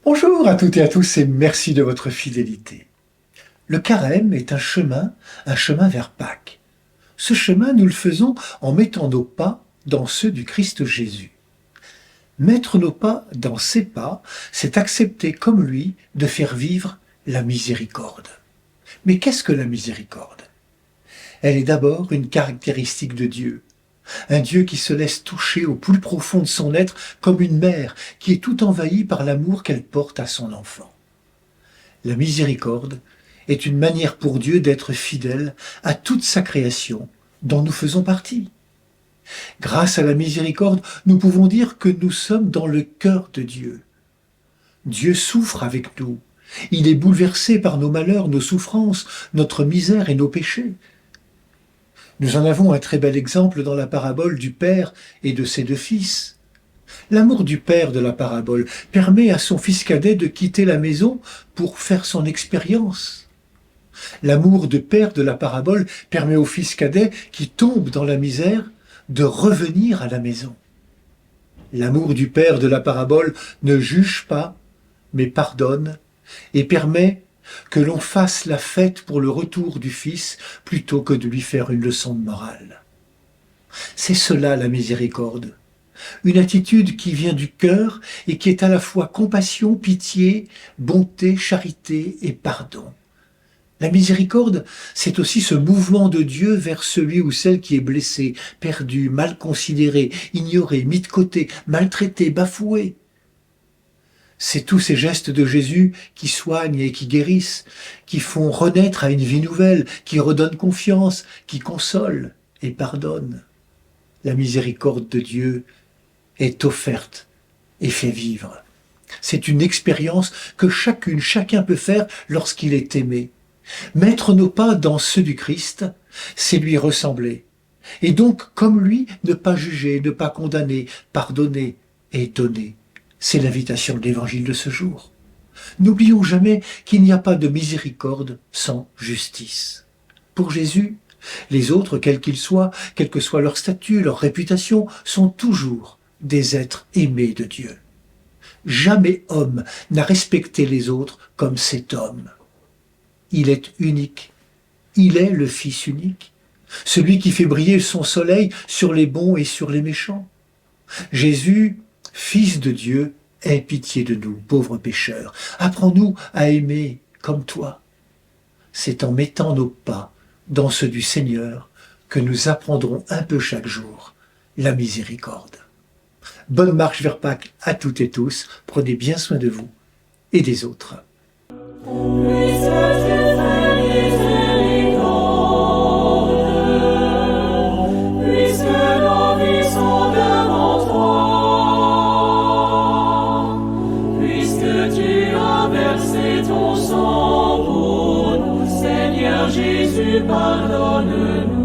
Bonjour à toutes et à tous et merci de votre fidélité. Le carême est un chemin vers Pâques. Ce chemin, nous le faisons en mettant nos pas dans ceux du Christ Jésus. Mettre nos pas dans ses pas, c'est accepter comme lui de faire vivre la miséricorde. Mais qu'est-ce que la miséricorde? Elle est d'abord une caractéristique de Dieu. Un Dieu qui se laisse toucher au plus profond de son être comme une mère qui est tout envahie par l'amour qu'elle porte à son enfant. La miséricorde est une manière pour Dieu d'être fidèle à toute sa création dont nous faisons partie. Grâce à la miséricorde, nous pouvons dire que nous sommes dans le cœur de Dieu. Dieu souffre avec nous. Il est bouleversé par nos malheurs, nos souffrances, notre misère et nos péchés. Nous en avons un très bel exemple dans la parabole du Père et de ses deux fils. L'amour du Père de la parabole permet à son fils cadet de quitter la maison pour faire son expérience. L'amour du Père de la parabole permet au fils cadet qui tombe dans la misère de revenir à la maison. L'amour du Père de la parabole ne juge pas, mais pardonne et permet que l'on fasse la fête pour le retour du Fils plutôt que de lui faire une leçon de morale. C'est cela la miséricorde, une attitude qui vient du cœur et qui est à la fois compassion, pitié, bonté, charité et pardon. La miséricorde, c'est aussi ce mouvement de Dieu vers celui ou celle qui est blessé, perdu, mal considéré, ignoré, mis de côté, maltraité, bafoué. C'est tous ces gestes de Jésus qui soignent et qui guérissent, qui font renaître à une vie nouvelle, qui redonnent confiance, qui consolent et pardonnent. La miséricorde de Dieu est offerte et fait vivre. C'est une expérience que chacun peut faire lorsqu'il est aimé. Mettre nos pas dans ceux du Christ, c'est lui ressembler. Et donc, comme lui, ne pas juger, ne pas condamner, pardonner et donner. C'est l'invitation de l'évangile de ce jour. N'oublions jamais qu'il n'y a pas de miséricorde sans justice. Pour Jésus, les autres, quels qu'ils soient, quel que soit leur statut, leur réputation, sont toujours des êtres aimés de Dieu. Jamais homme n'a respecté les autres comme cet homme. Il est unique. Il est le Fils unique, celui qui fait briller son soleil sur les bons et sur les méchants. Jésus, Fils de Dieu, aie pitié de nous, pauvres pécheurs. Apprends-nous à aimer comme toi. C'est en mettant nos pas dans ceux du Seigneur que nous apprendrons un peu chaque jour la miséricorde. Bonne marche vers Pâques à toutes et tous. Prenez bien soin de vous et des autres. Ton sang pour nous, Seigneur Jésus, pardonne-nous.